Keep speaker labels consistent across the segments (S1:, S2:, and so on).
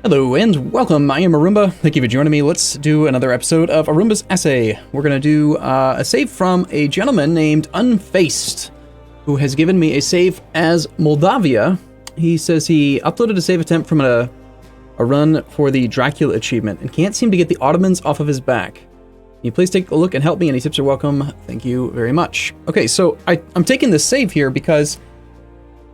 S1: Hello and welcome, I am Arumba. Thank you for joining me. Let's do another episode of Arumba's Assay. We're going to do a save from a gentleman named Unfaced, who has given me a save as Moldavia. He says he uploaded a save attempt from a run for the Dracula achievement and can't seem to get the Ottomans off of his back. Can you please take a look and help me? Any tips are welcome. Thank you very much. Okay, so I'm taking this save here because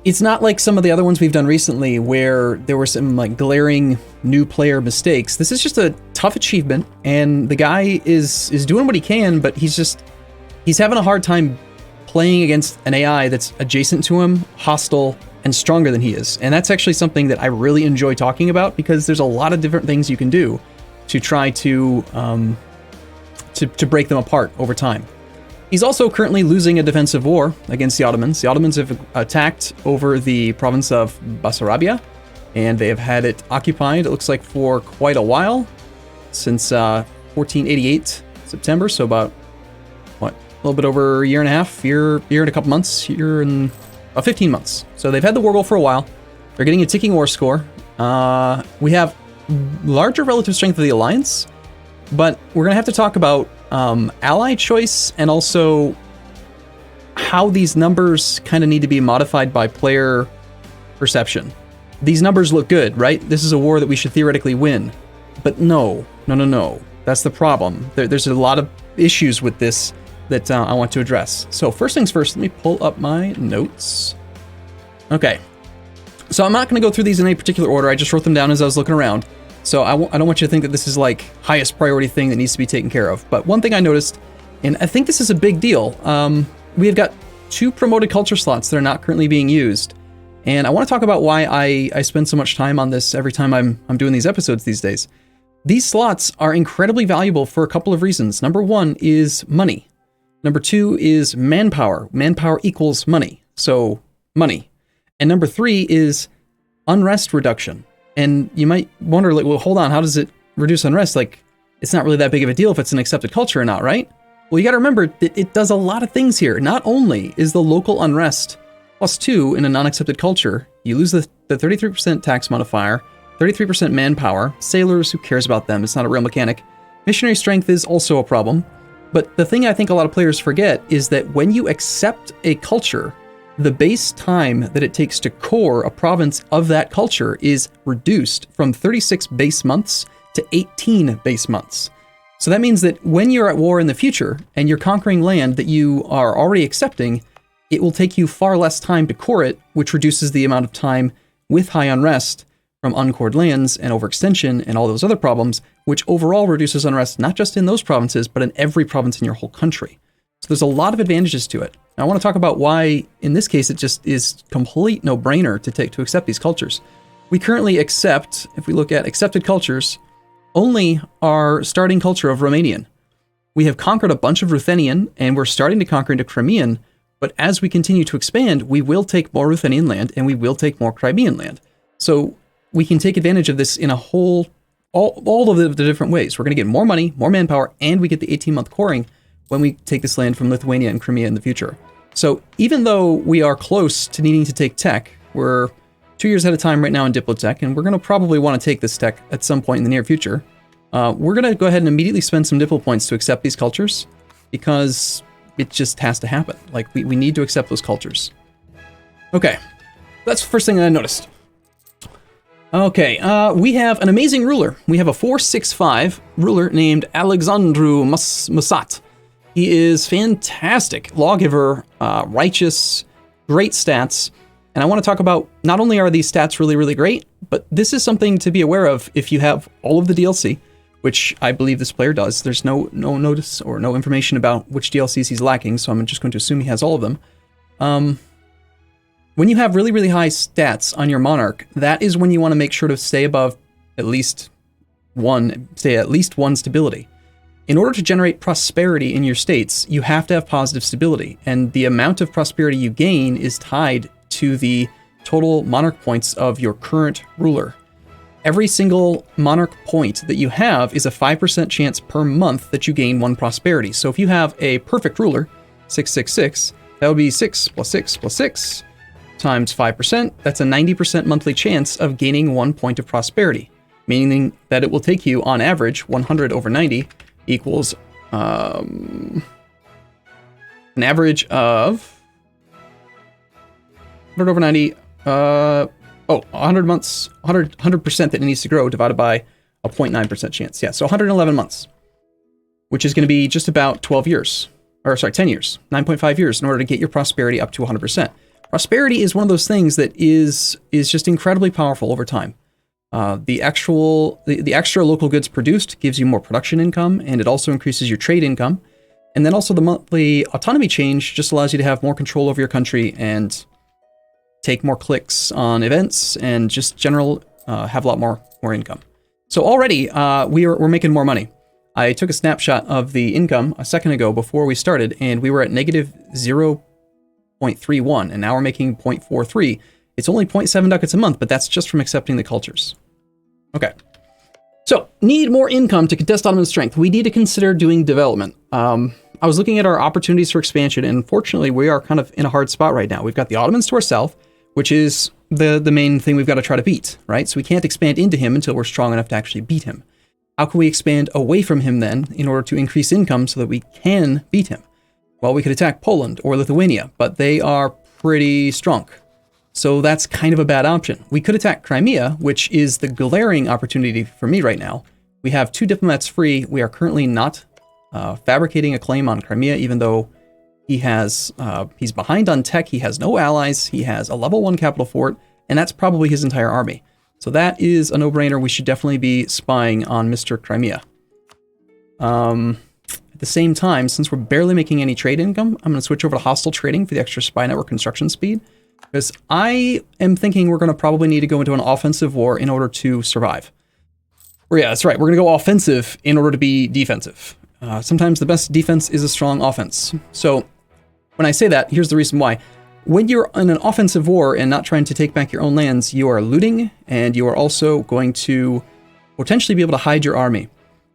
S1: it's not like some of the other ones we've done recently where there were some like glaring new player mistakes. This is just a tough achievement, and the guy is doing what he can, but he's having a hard time playing against an AI that's adjacent to him, hostile, and stronger than he is. And that's actually something that I really enjoy talking about because there's a lot of different things you can do to try to break them apart over time. He's also currently losing a defensive war against the Ottomans. The Ottomans have attacked over the province of Bessarabia, and they have had it occupied, it looks like, for quite a while, since 1488 September, so about, a little bit over a year and a half, year and a couple months, year and about 15 months. So they've had the war goal for a while. They're getting a ticking war score. We have larger relative strength of the alliance, but we're going to have to talk about ally choice and also how these numbers kind of need to be modified by player perception. These numbers look good, right? This is a war that we should theoretically win. But no. That's the problem. There's a lot of issues with this that I want to address. So first things first, let me pull up my notes. Okay. So I'm not going to go through these in any particular order. I just wrote them down as I was looking around. So I don't want you to think that this is like highest priority thing that needs to be taken care of. But one thing I noticed, and I think this is a big deal, we have got 2 promoted culture slots that are not currently being used. And I want to talk about why I spend so much time on this every time I'm doing these episodes these days. These slots are incredibly valuable for a couple of reasons. Number 1 is money. Number 2 is manpower. Manpower equals money. So money. And number 3 is unrest reduction. And you might wonder, like, well, hold on, how does it reduce unrest? Like, it's not really that big of a deal if it's an accepted culture or not, right? Well, you got to remember that it does a lot of things here. Not only is the local unrest +2 in a non-accepted culture, you lose the 33% tax modifier, 33% manpower, sailors, who cares about them? It's not a real mechanic. Missionary strength is also a problem. But the thing I think a lot of players forget is that when you accept a culture, the base time that it takes to core a province of that culture is reduced from 36 base months to 18 base months. So that means that when you're at war in the future and you're conquering land that you are already accepting, it will take you far less time to core it, which reduces the amount of time with high unrest from uncored lands and overextension and all those other problems, which overall reduces unrest not just in those provinces, but in every province in your whole country. So there's a lot of advantages to it. I want to talk about why, in this case, it just is complete no-brainer to accept these cultures. We currently accept, if we look at accepted cultures, only our starting culture of Romanian. We have conquered a bunch of Ruthenian, and we're starting to conquer into Crimean, but as we continue to expand, we will take more Ruthenian land, and we will take more Crimean land. So we can take advantage of this in a whole, all of the different ways. We're going to get more money, more manpower, and we get the 18-month coring when we take this land from Lithuania and Crimea in the future. So even though we are close to needing to take tech, we're 2 years at a time right now in Diplotech, and we're going to probably want to take this tech at some point in the near future. We're going to go ahead and immediately spend some Diplo points to accept these cultures because it just has to happen. Like, we need to accept those cultures. Okay, that's the first thing that I noticed. Okay, we have an amazing ruler. We have a 465 ruler named Alexandru Musat. He is fantastic. Lawgiver, righteous, great stats. And I want to talk about, not only are these stats really, really great, but this is something to be aware of if you have all of the DLC, which I believe this player does. There's no notice or no information about which DLCs he's lacking, so I'm just going to assume he has all of them. When you have really, really high stats on your Monarch, that is when you want to make sure to stay above at least one stability. In order to generate prosperity in your states, you have to have positive stability, and the amount of prosperity you gain is tied to the total monarch points of your current ruler. Every single monarch point that you have is a 5% chance per month that you gain 1 prosperity. So if you have a perfect ruler, 666, that would be 6 plus 6 plus 6 times 5%. That's a 90% monthly chance of gaining 1 point of prosperity. meaning that it will take you, on average, 100 over 90 equals an average of 100 over 90, 100 months, 100% that it needs to grow divided by a 0.9% chance. Yeah, so 111 months, which is going to be just about 12 years, or sorry, 10 years, 9.5 years in order to get your prosperity up to 100%. Prosperity is one of those things that is just incredibly powerful over time. The extra local goods produced gives you more production income, and it also increases your trade income. And then also the monthly autonomy change just allows you to have more control over your country and take more clicks on events and just general have a lot more income. So already we're making more money. I took a snapshot of the income a second ago before we started, and we were at negative 0.31, and now we're making 0.43. It's only 0.7 ducats a month, but that's just from accepting the cultures. Okay. So, need more income to contest Ottoman strength. We need to consider doing development. I was looking at our opportunities for expansion, and unfortunately, we are kind of in a hard spot right now. We've got the Ottomans to our south, which is the main thing we've got to try to beat, right? So we can't expand into him until we're strong enough to actually beat him. How can we expand away from him then in order to increase income so that we can beat him? Well, we could attack Poland or Lithuania, but they are pretty strong. So that's kind of a bad option. We could attack Crimea, which is the glaring opportunity for me right now. We have 2 diplomats free. We are currently not fabricating a claim on Crimea, even though he's behind on tech. He has no allies. He has a level 1 capital fort, and that's probably his entire army. So that is a no-brainer. We should definitely be spying on Mr. Crimea. At the same time, since we're barely making any trade income, I'm going to switch over to hostile trading for the extra spy network construction speed, because I am thinking we're going to probably need to go into an offensive war in order to survive. Or yeah, that's right. We're going to go offensive in order to be defensive. Sometimes the best defense is a strong offense. So when I say that, here's the reason why. When you're in an offensive war and not trying to take back your own lands, you are looting, and you are also going to potentially be able to hide your army.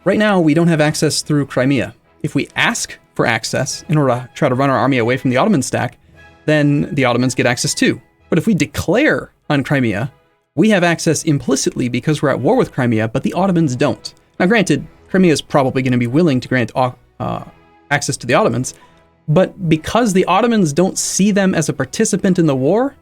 S1: Right now, we don't have access through Crimea. If we ask for access in order to try to run our army away from the Ottoman stack, then the Ottomans get access too. But if we declare on Crimea, we have access implicitly because we're at war with Crimea, but the Ottomans don't. Now granted, Crimea is probably going to be willing to grant access to the Ottomans, but because the Ottomans don't see them as a participant in the war,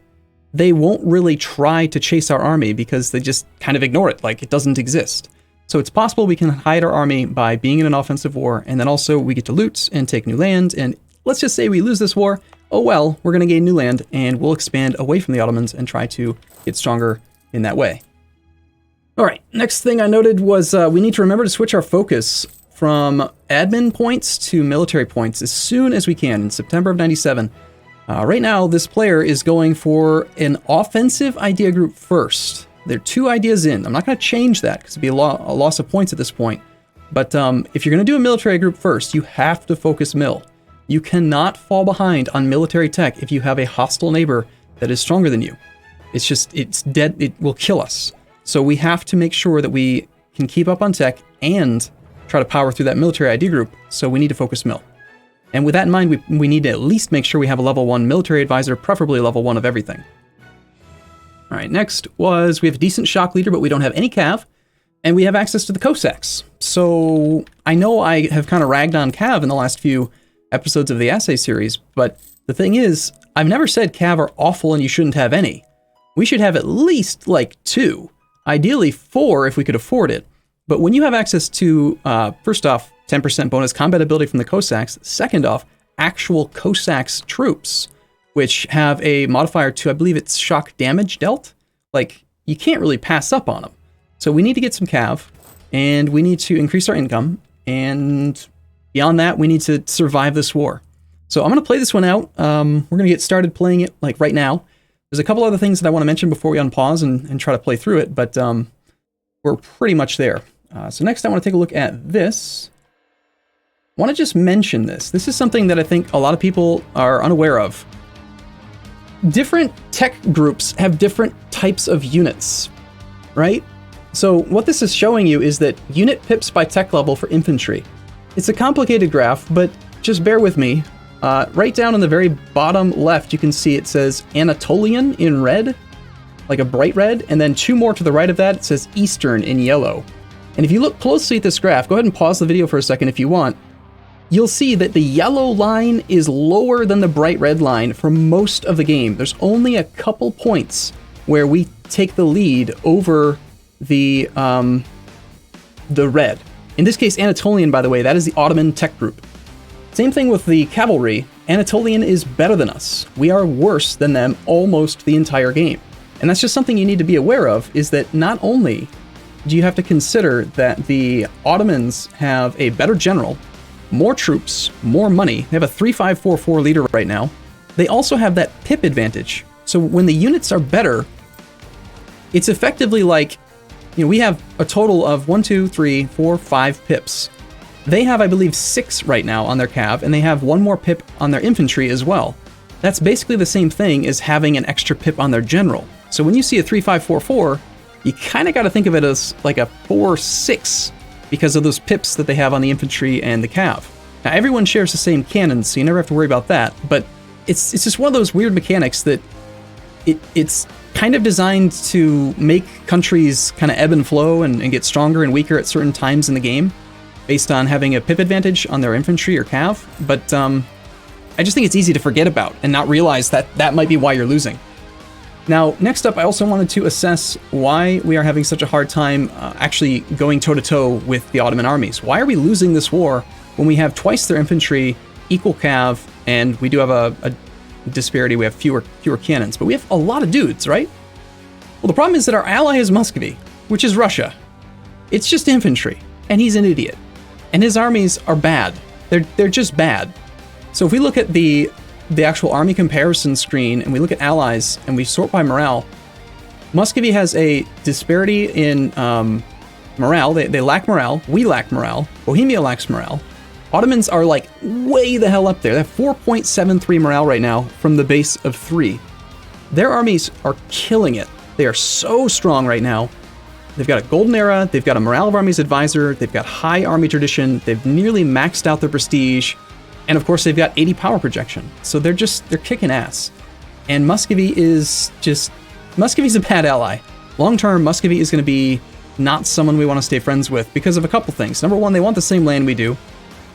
S1: they won't really try to chase our army because they just kind of ignore it like it doesn't exist. So it's possible we can hide our army by being in an offensive war, and then also we get to loot and take new land, and let's just say we lose this war, oh well, we're going to gain new land, and we'll expand away from the Ottomans and try to get stronger in that way. All right, next thing I noted was we need to remember to switch our focus from admin points to military points as soon as we can in September of 97. Right now, this player is going for an offensive idea group first. There are 2 ideas in. I'm not going to change that because it'd be a loss of points at this point. But if you're going to do a military group first, you have to focus mil. You cannot fall behind on military tech if you have a hostile neighbor that is stronger than you. It's dead. It will kill us. So we have to make sure that we can keep up on tech and try to power through that military ID group. So we need to focus mil. And with that in mind, we need to at least make sure we have a level 1 military advisor, preferably level 1 of everything. All right, next was we have a decent shock leader, but we don't have any cav, and we have access to the Cossacks. So I know I have kind of ragged on cav in the last few episodes of the Assay series, but the thing is, I've never said cav are awful and you shouldn't have any. We should have at least like 2, ideally 4 if we could afford it. But when you have access to, first off, 10% bonus combat ability from the Cossacks, second off, actual Cossacks troops, which have a modifier to, I believe it's shock damage dealt, like, you can't really pass up on them. So we need to get some cav, and we need to increase our income, and beyond that, we need to survive this war. So I'm going to play this one out. We're going to get started playing it, like, right now. There's a couple other things that I want to mention before we unpause and try to play through it, but we're pretty much there. So next I want to take a look at this. I want to just mention this. This is something that I think a lot of people are unaware of. Different tech groups have different types of units, right? So what this is showing you is that unit pips by tech level for infantry. It's a complicated graph, but just bear with me. Right down in the very bottom left, you can see it says Anatolian in red. like a bright red, and then 2 more to the right of that, it says Eastern in yellow. And if you look closely at this graph, go ahead and pause the video for a second if you want, you'll see that the yellow line is lower than the bright red line for most of the game. There's only a couple points where we take the lead over the red. In this case, Anatolian, by the way, that is the Ottoman tech group. Same thing with the cavalry. Anatolian is better than us. We are worse than them almost the entire game. And that's just something you need to be aware of, is that not only do you have to consider that the Ottomans have a better general, more troops, more money. They have a 3544 leader right now. They also have that pip advantage. So when the units are better, it's effectively like, we have a total of 1, 2, 3, 4, 5 pips. They have, I believe, 6 right now on their cav, and they have 1 more pip on their infantry as well. That's basically the same thing as having an extra pip on their general. So when you see a 3544, you kind of got to think of it as like a 4-6 because of those pips that they have on the infantry and the cav. Now, everyone shares the same cannons, so you never have to worry about that, but it's just one of those weird mechanics that it's kind of designed to make countries kind of ebb and flow and get stronger and weaker at certain times in the game based on having a pip advantage on their infantry or cav, but I just think it's easy to forget about and not realize that that might be why you're losing. Now, next up, I also wanted to assess why we are having such a hard time actually going toe-to-toe with the Ottoman armies. Why are we losing this war when we have twice their infantry, equal cav, and we do have a disparity? We have fewer cannons, but we have a lot of dudes, right? Well, the problem is that our ally is Muscovy, which is Russia. It's just infantry, and he's an idiot. And his armies are bad. They're just bad. So if we look at the actual army comparison screen, and we look at allies, and we sort by morale, Muscovy has a disparity in morale. They lack morale. We lack morale. Bohemia lacks morale. Ottomans are like way the hell up there. They have 4.73 morale right now from the base of 3. Their armies are killing it. They are so strong right now. They've got a golden era. They've got a morale of armies advisor. They've got high army tradition. They've nearly maxed out their prestige. And of course, they've got 80 power projection. So they're kicking ass. And Muscovy's a bad ally. Long-term, Muscovy is going to be not someone we want to stay friends with because of a couple things. Number one, they want the same land we do.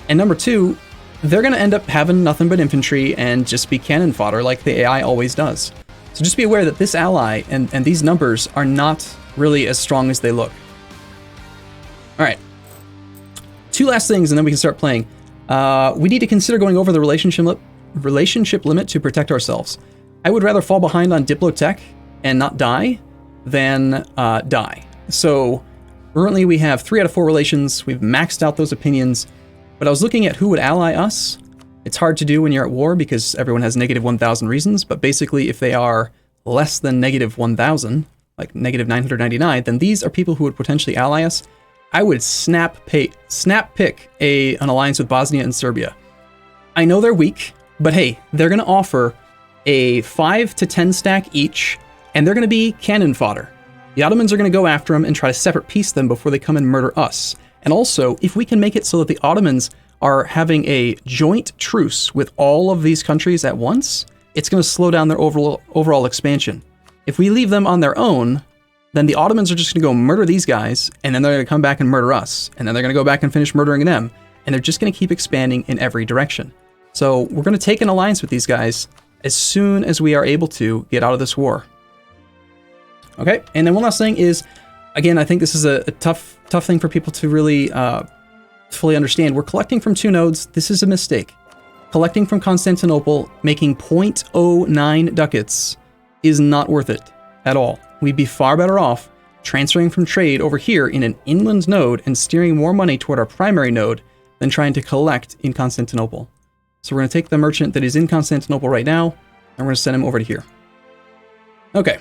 S1: And number two, they're going to end up having nothing but infantry and just be cannon fodder like the AI always does. So just be aware that this ally and these numbers are not really as strong as they look. All right. 2 last things and then we can start playing. We need to consider going over the relationship limit to protect ourselves. I would rather fall behind on Diplotech and not die than die. So currently we have 3 out of 4 relations. We've maxed out those opinions. But I was looking at who would ally us. It's hard to do when you're at war because everyone has negative 1,000 reasons. But basically, if they are less than negative 1,000, like negative 999, then these are people who would potentially ally us. I would snap pick an alliance with Bosnia and Serbia. I know they're weak, but hey, they're going to offer a 5 to 10 stack each, and they're going to be cannon fodder. The Ottomans are going to go after them and try to separate piece them before they come and murder us. And also, if we can make it so that the Ottomans are having a joint truce with all of these countries at once, it's going to slow down their overall expansion. If we leave them on their own, then the Ottomans are just going to go murder these guys, and then they're going to come back and murder us, and then they're going to go back and finish murdering them, and they're just going to keep expanding in every direction. So we're going to take an alliance with these guys as soon as we are able to get out of this war. Okay, and then one last thing is, again, I think this is a tough thing for people to really fully understand. We're collecting from 2 nodes. This is a mistake. Collecting from Constantinople, making 0.09 ducats is not worth it at all. We'd be far better off transferring from trade over here in an inland node and steering more money toward our primary node than trying to collect in Constantinople. So we're going to take the merchant that is in Constantinople right now, and we're going to send him over to here. Okay.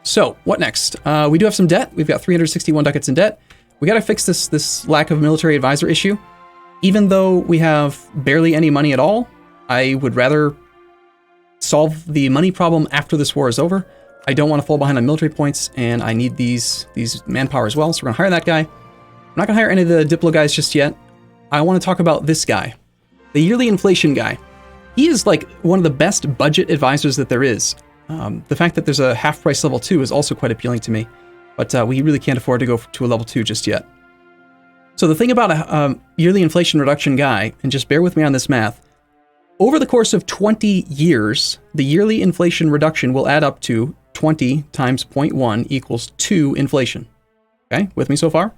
S1: So, what next? We do have some debt. We've got 361 ducats in debt. We got to fix this lack of military advisor issue. Even though we have barely any money at all, I would rather solve the money problem after this war is over. I don't want to fall behind on military points, and I need these manpower as well, so we're going to hire that guy. I'm not going to hire any of the Diplo guys just yet. I want to talk about this guy, the yearly inflation guy. He is like one of the best budget advisors that there is. The fact that there's a half price level 2 is also quite appealing to me, but we really can't afford to go to a level 2 just yet. So the thing about a yearly inflation reduction guy, and just bear with me on this math, over the course of 20 years, the yearly inflation reduction will add up to 20 times 0.1 equals 2 inflation. Okay, with me so far?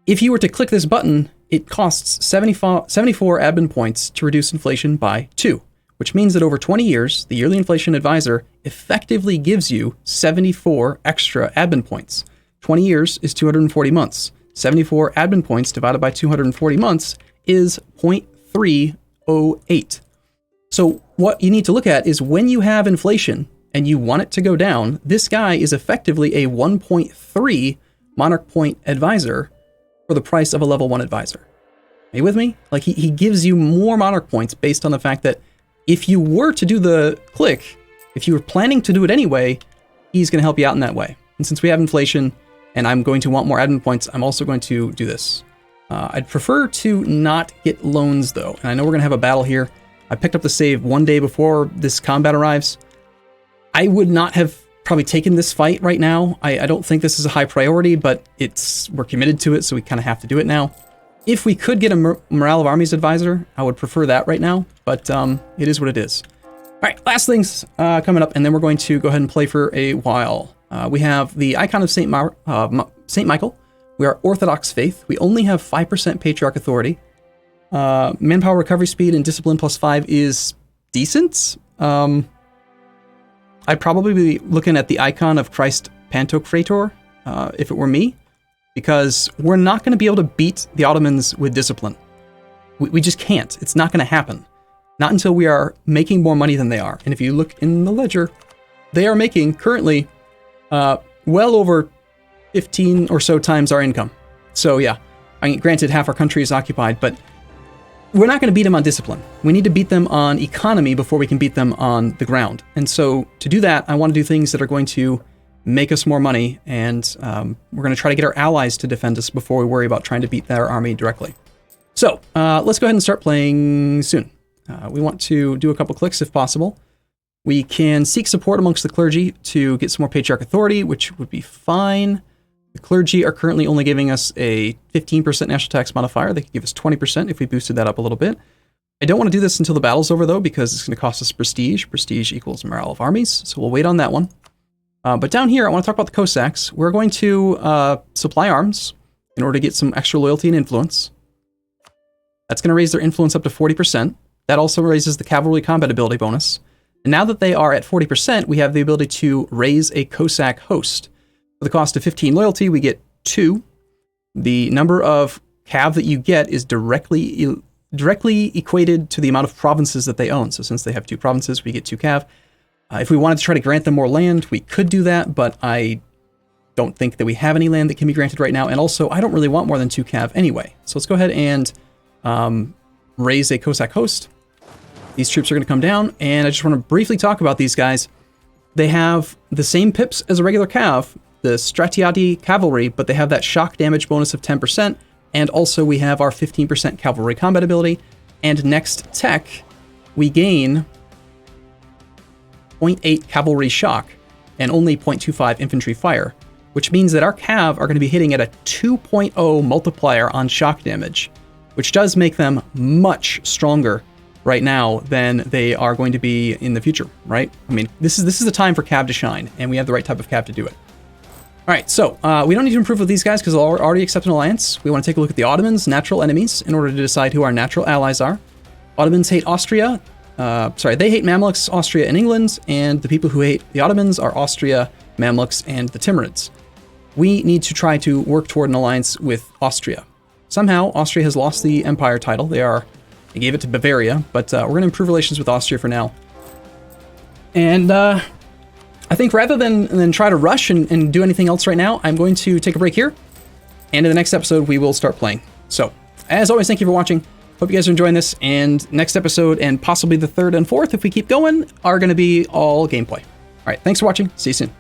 S1: If you were to click this button, it costs 74 admin points to reduce inflation by 2, which means that over 20 years, the yearly inflation advisor effectively gives you 74 extra admin points. 20 years is 240 months. 74 admin points divided by 240 months is 0.308. So what you need to look at is when you have inflation and you want it to go down, this guy is effectively a 1.3 Monarch Point advisor for the price of a level 1 advisor. Are you with me? Like he gives you more Monarch points based on the fact that if you were to do the click, if you were planning to do it anyway, he's going to help you out in that way. And since we have inflation and I'm going to want more admin points, I'm also going to do this. I'd prefer to not get loans though. And I know we're going to have a battle here. I picked up the save one day before this combat arrives. I would not have probably taken this fight right now. I don't think this is a high priority, but we're committed to it, so we kind of have to do it now. If we could get a Morale of Armies advisor, I would prefer that right now, but it is what it is. All right, last things coming up, and then we're going to go ahead and play for a while. We have the Icon of Saint Michael. We are Orthodox Faith. We only have 5% Patriarch Authority. Manpower recovery speed and discipline +5 is decent. I'd probably be looking at the Icon of Christ Pantocrator if it were me, because we're not going to be able to beat the Ottomans with discipline. We just can't. It's not going to happen. Not until we are making more money than they are. And if you look in the ledger, they are making currently well over 15 or so times our income. So yeah, I mean, granted, half our country is occupied, but we're not going to beat them on discipline. We need to beat them on economy before we can beat them on the ground. And so to do that, I want to do things that are going to make us more money, and we're going to try to get our allies to defend us before we worry about trying to beat their army directly. So let's go ahead and start playing soon. We want to do a couple clicks if possible. We can seek support amongst the clergy to get some more Patriarch Authority, which would be fine. The clergy are currently only giving us a 15% national tax modifier. They could give us 20% if we boosted that up a little bit. I don't want to do this until the battle's over, though, because it's going to cost us prestige. Prestige equals morale of armies, so we'll wait on that one. But down here, I want to talk about the Cossacks. We're going to supply arms in order to get some extra loyalty and influence. That's going to raise their influence up to 40%. That also raises the cavalry combat ability bonus. And now that they are at 40%, we have the ability to raise a Cossack host. For the cost of 15 loyalty, we get 2. The number of cav that you get is directly equated to the amount of provinces that they own. So since they have 2 provinces, we get 2 cav. If we wanted to try to grant them more land, we could do that, but I don't think that we have any land that can be granted right now. And also, I don't really want more than 2 cav anyway. So let's go ahead and raise a Cossack host. These troops are going to come down, and I just want to briefly talk about these guys. They have the same pips as a regular cav, the Stratiati Cavalry, but they have that shock damage bonus of 10%, and also we have our 15% cavalry combat ability, and next tech, we gain 0.8 cavalry shock and only 0.25 infantry fire, which means that our cav are going to be hitting at a 2.0 multiplier on shock damage, which does make them much stronger right now than they are going to be in the future, right? I mean, this is the time for cav to shine, and we have the right type of cav to do it. All right, so we don't need to improve with these guys because they'll already accept an alliance. We want to take a look at the Ottomans' natural enemies in order to decide who our natural allies are. Ottomans hate Austria. They hate Mamluks, Austria, and England, and the people who hate the Ottomans are Austria, Mamluks, and the Timurids. We need to try to work toward an alliance with Austria. Somehow, Austria has lost the empire title. They gave it to Bavaria, but we're going to improve relations with Austria for now. And I think rather than try to rush and do anything else right now, I'm going to take a break here. And in the next episode, we will start playing. So, as always, thank you for watching. Hope you guys are enjoying this. And next episode, and possibly the 3rd and 4th, if we keep going, are going to be all gameplay. All right, thanks for watching. See you soon.